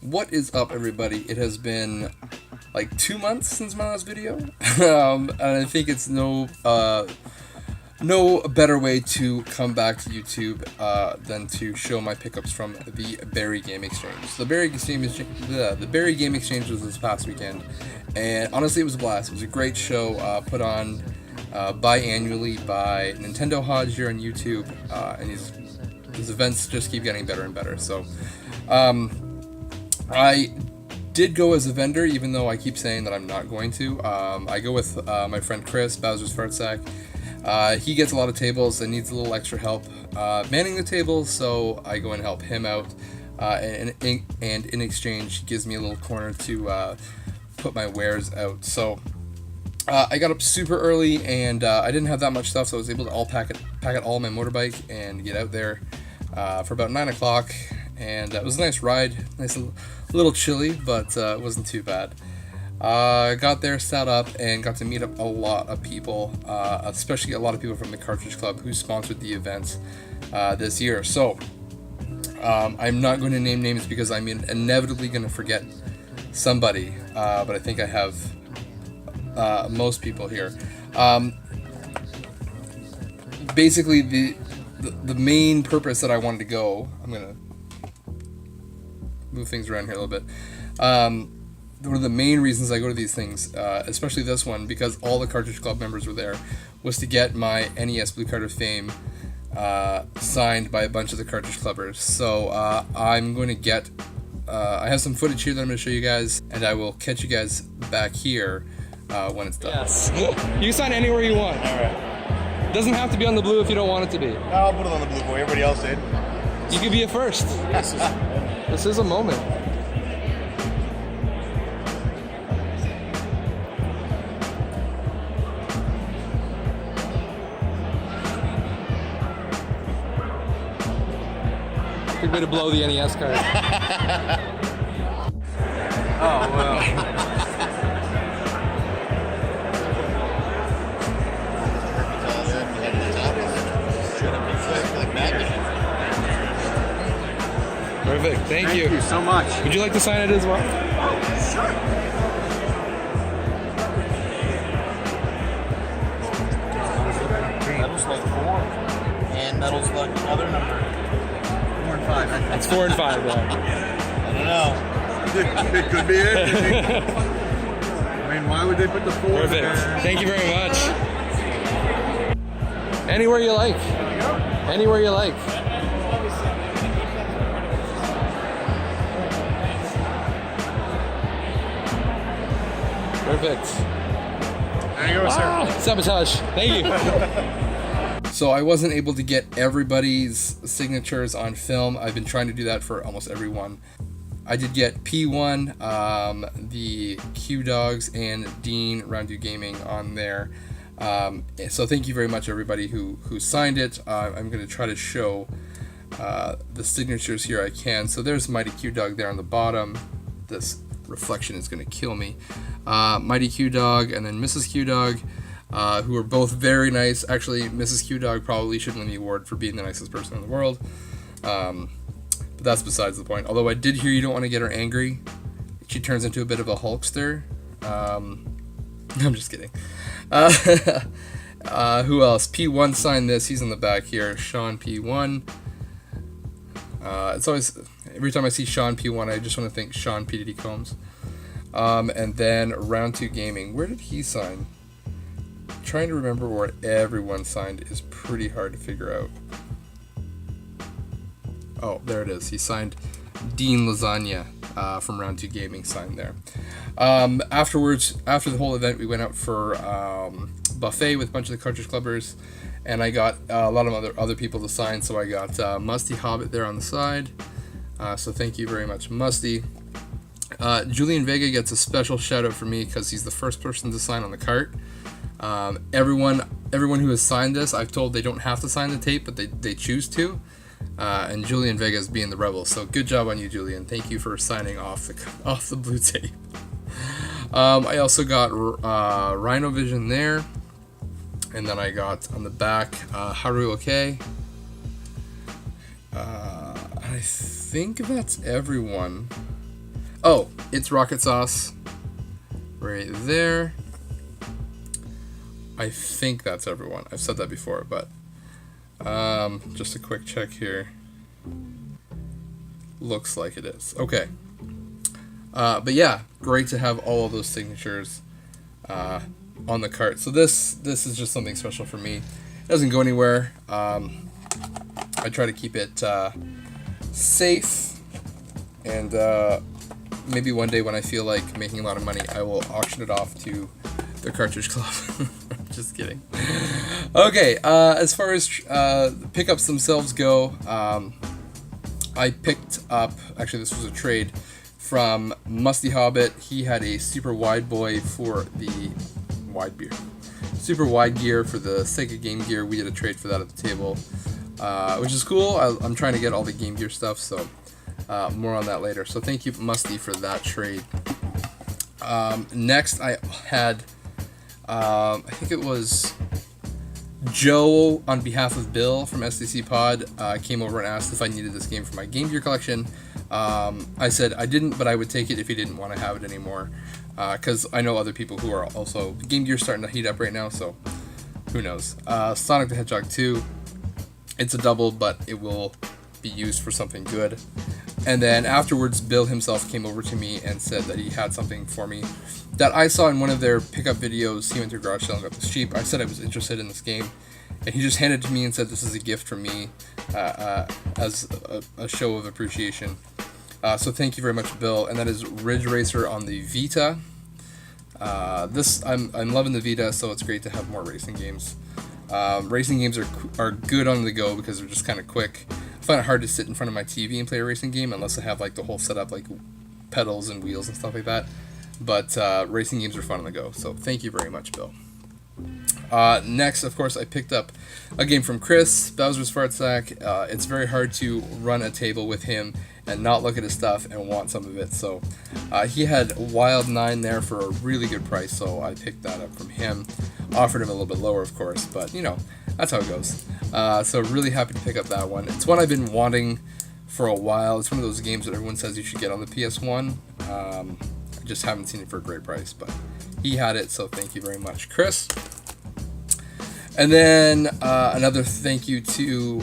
What is up, everybody? It has been like 2 months since my last video, and I think it's no better way to come back to YouTube than to show my pickups from the Barrie Game Exchange. The Barrie Game Exchange was this past weekend, and honestly, it was a blast. It was a great show put on biannually by Nintendo Hodge here on YouTube, and these events just keep getting better and better. So, I did go as a vendor, even though I keep saying that I'm not going to. I go with my friend Chris, Bowser's Fart Sack. He gets a lot of tables and needs a little extra help manning the tables, so I go and help him out. And in exchange, he gives me a little corner to put my wares out. So I got up super early, and I didn't have that much stuff, so I was able to pack it all on my motorbike and get out there for about 9 o'clock. And it was a nice ride, nice little chilly, but it wasn't too bad. Got there, sat up, and got to meet up a lot of people, especially a lot of people from the Cartridge Club who sponsored the event this year. So I'm not going to name names because I'm inevitably going to forget somebody, but I think I have most people here. Basically, the main purpose that I wanted to go, I'm going to move things around here a little bit. One of the main reasons I go to these things, especially this one, because all the Cartridge Club members were there, was to get my NES Blue Card of Fame signed by a bunch of the Cartridge Clubbers. So I'm going to get, I have some footage here that I'm going to show you guys, and I will catch you guys back here when it's done. Yes. You can sign anywhere you want. Alright. Doesn't have to be on the blue if you don't want it to be. No, I'll put it on the blue boy. Everybody else did. You could be a first. This is a moment. Good way to blow the NES card. Oh, wow. Perfect. Thank you. Thank you so much. Would you like to sign it as well? Sure. Metal's like 4, and metal's like another number. 4 and 5. It's 4 and 5, yeah. I don't know. It could be it. I mean, why would they put the 4? Perfect. Thank you very much. Anywhere you like. Anywhere you like. Perfect. There you go, sir. Sabotage. Thank you. So I wasn't able to get everybody's signatures on film. I've been trying to do that for almost everyone. I did get P1, the Q Dogs, and Dean Round 2 Gaming on there. So thank you very much, everybody who signed it. I'm going to try to show the signatures here I can. So there's Mighty Q Dog there on the bottom. This reflection is going to kill me. Mighty Q Dog and then Mrs. Q Dog, who are both very nice. Actually, Mrs. Q Dog probably should win the award for being the nicest person in the world. But that's besides the point. Although I did hear you don't want to get her angry. She turns into a bit of a Hulkster. I'm just kidding. Who else? P1 signed this. He's in the back here. Sean P1. It's always, every time I see Sean P1, I just want to think Sean P. Diddy Combs. And then Round 2 Gaming. Where did he sign? Trying to remember where everyone signed is pretty hard to figure out. Oh, there it is. He signed Dean Lasagna from Round 2 Gaming signed there. Afterwards, after the whole event, we went out for buffet with a bunch of the Cartridge Clubbers, and I got a lot of other people to sign. So I got Musty Hobbit there on the side. So thank you very much, Musty. Julian Vega gets a special shout out for me because he's the first person to sign on the cart. Everyone who has signed this, I've told they don't have to sign the tape, but they choose to. And Julian Vega is being the rebel. So good job on you, Julian. Thank you for signing off the blue tape. I also got Rhino Vision there, and then I got on the back Haru Okay. I think that's everyone. Oh, it's Rocket Sauce right there. I think that's everyone. I've said that before, but just a quick check here. Looks like it is. Okay. But yeah, great to have all of those signatures on the cart. So this is just something special for me. It doesn't go anywhere. I try to keep it safe, and maybe one day when I feel like making a lot of money, I will auction it off to the Cartridge Club. Just kidding. Okay, as far as pickups themselves go, I picked up, actually this was a trade, from Musty Hobbit. He had a super wide boy for the super wide gear for the Sega Game Gear. We did a trade for that at the table, which is cool. I'm trying to get all the Game Gear stuff, so more on that later. So thank you, Musty, for that trade. Next, I had, I think it was Joe, on behalf of Bill from SDC Pod, came over and asked if I needed this game for my Game Gear collection. I said I didn't, but I would take it if he didn't want to have it anymore, because I know other people who are also Game Gear starting to heat up right now, so who knows. Sonic the Hedgehog 2, it's a double, but it will be used for something good. And then afterwards, Bill himself came over to me and said that he had something for me that I saw in one of their pickup videos. He went to a garage sale and got this cheap. I said I was interested in this game, and he just handed it to me and said this is a gift from me as a show of appreciation. So thank you very much, Bill. And that is Ridge Racer on the Vita. I'm loving the Vita, so it's great to have more racing games. Racing games are good on the go because they're just kind of quick. I find it hard to sit in front of my TV and play a racing game unless I have like the whole setup, like pedals and wheels and stuff like that. But racing games are fun on the go, so thank you very much, Bill. Next, of course, I picked up a game from Chris, Bowser's Fart Sack. It's very hard to run a table with him and not look at his stuff and want some of it. So he had Wild 9 there for a really good price, so I picked that up from him. Offered him a little bit lower, of course, but you know, that's how it goes. So really happy to pick up that one. It's one I've been wanting for a while. It's one of those games that everyone says you should get on the PS1. I just haven't seen it for a great price, but he had it, so thank you very much, Chris. And then another thank you to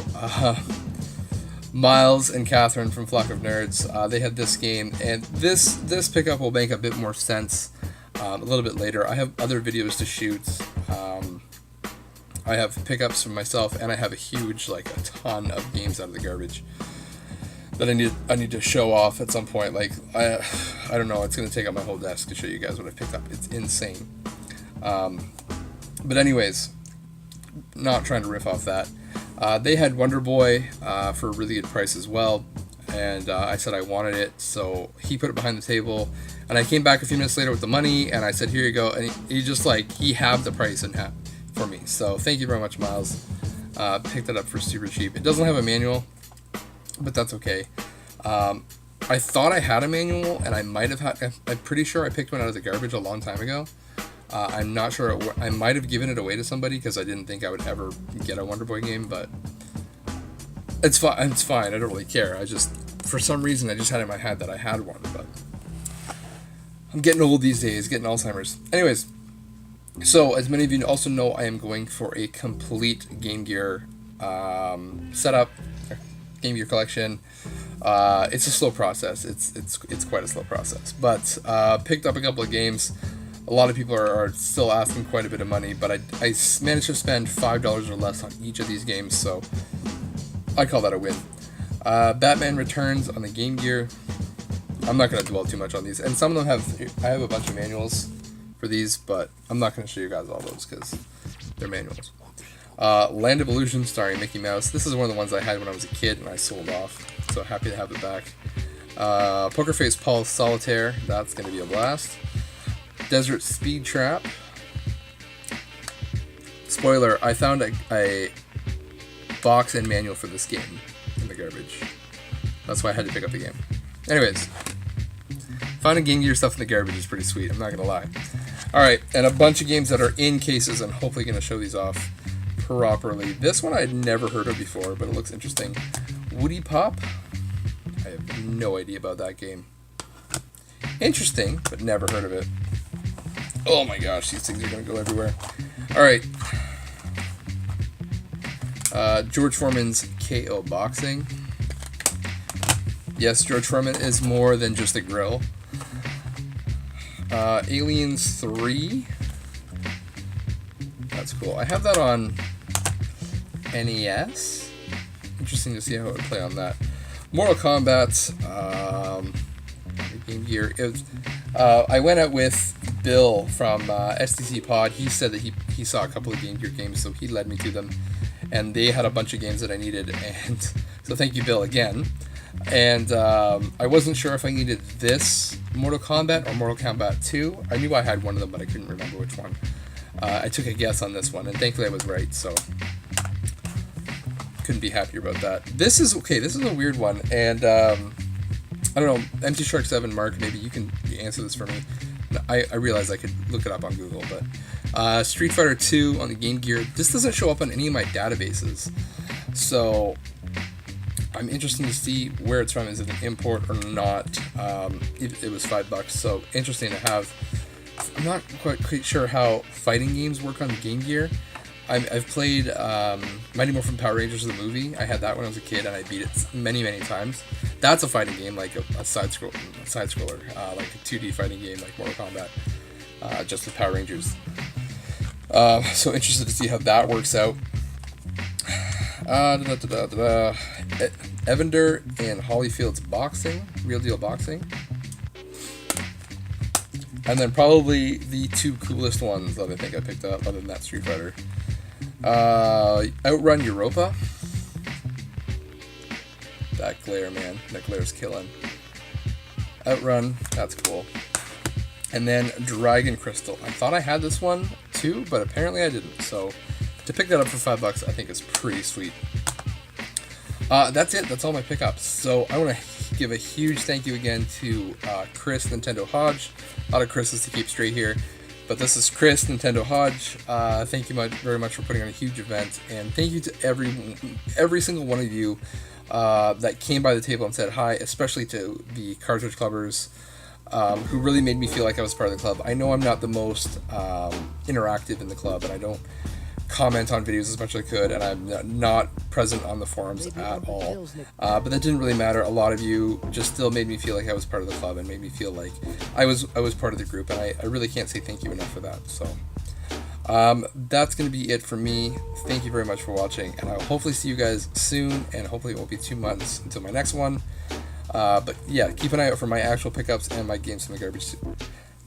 Miles and Catherine from Flock of Nerds. They had this game, and this pickup will make a bit more sense a little bit later. I have other videos to shoot. I have pickups from myself, and I have a ton of games out of the garbage that I need to show off at some point. Like I don't know, it's gonna take up my whole desk to show you guys what I picked up. It's insane. But anyways, not trying to riff off that. They had Wonder Boy for a really good price as well, and I said I wanted it, so he put it behind the table, and I came back a few minutes later with the money, and I said, here you go, and he just he halved the price in half for me. So thank you very much, Miles. Picked it up for super cheap. It doesn't have a manual, but that's okay. I thought I had a manual, and I might have had. I'm pretty sure I picked one out of the garbage a long time ago. I'm not sure. I might have given it away to somebody because I didn't think I would ever get a Wonder Boy game, but it's fine. It's fine. I don't really care. For some reason, I just had in my head that I had one, but I'm getting old these days, getting Alzheimer's. Anyways, so as many of you also know, I am going for a complete Game Gear setup, Game Gear collection. It's a slow process. It's quite a slow process, but picked up a couple of games. A lot of people are still asking quite a bit of money, but I managed to spend $5 or less on each of these games, so I call that a win. Batman Returns on the Game Gear. I'm not going to dwell too much on these, and some of them I have a bunch of manuals for these, but I'm not going to show you guys all those because they're manuals. Land of Illusion starring Mickey Mouse. This is one of the ones I had when I was a kid and I sold off, so happy to have it back. Poker Face Paul's Solitaire. That's going to be a blast. Desert Speed Trap. Spoiler, I found a box and manual for this game in the garbage. That's why I had to pick up the game. Anyways, finding Game Gear stuff in the garbage is pretty sweet, I'm not gonna lie. Alright, and a bunch of games that are in cases. I'm hopefully gonna show these off properly. This one I'd never heard of before, but it looks interesting. Woody Pop? I have no idea about that game. Interesting, but never heard of it. Oh my gosh, these things are going to go everywhere. Alright. George Foreman's KO Boxing. Yes, George Foreman is more than just a grill. Aliens 3. That's cool. I have that on NES. Interesting to see how it would play on that. Mortal Kombat. Game Gear. I went out with Bill from STC Pod. He said that he saw a couple of Game Gear games, so he led me to them. And they had a bunch of games that I needed. And so thank you, Bill, again. And I wasn't sure if I needed this Mortal Kombat or Mortal Kombat 2. I knew I had one of them, but I couldn't remember which one. I took a guess on this one, and thankfully I was right, so couldn't be happier about that. This is a weird one, and I don't know, Empty Shark 7, Mark, maybe you can answer this for me. I realized I could look it up on Google, but Street Fighter 2 on the Game Gear, this doesn't show up on any of my databases, so I'm interested to see where it's from. Is it an import or not? It was $5, so interesting to have. I'm not quite sure how fighting games work on the Game Gear. I've played Mighty Morphin Power Rangers the movie. I had that when I was a kid, and I beat it many times. That's a fighting game, like a side scroller, like a 2D fighting game, like Mortal Kombat, just with Power Rangers. So interested to see how that works out. Evander and Holyfield's Boxing, Real Deal Boxing. And then probably the two coolest ones that I think I picked up, other than that Street Fighter. Outrun Europa. That glare, man. That glare's killing. Outrun, that's cool. And then Dragon Crystal. I thought I had this one too, but apparently I didn't. So to pick that up for $5, I think is pretty sweet. That's it. That's all my pickups. So I want to give a huge thank you again to Chris Nintendo Hodge. A lot of Chris's to keep straight here, but this is Chris Nintendo Hodge. Thank you very much for putting on a huge event, and thank you to every single one of you that came by the table and said hi, especially to the Cartridge Clubbers, who really made me feel like I was part of the club. I know I'm not the most interactive in the club, and I don't comment on videos as much as I could, and I'm not present on the forums at all, but that didn't really matter. A lot of you just still made me feel like I was part of the club and made me feel like I was part of the group, and I really can't say thank you enough for that. So that's going to be it for me. Thank you very much for watching, and I'll hopefully see you guys soon, and hopefully it won't be 2 months until my next one. But yeah, keep an eye out for my actual pickups and my games from the garbage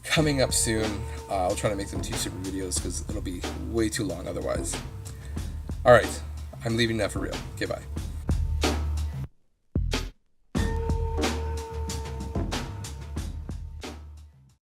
coming up soon. I'll try to make them 2 super videos because it'll be way too long otherwise. Alright, I'm leaving now for real. Okay, bye.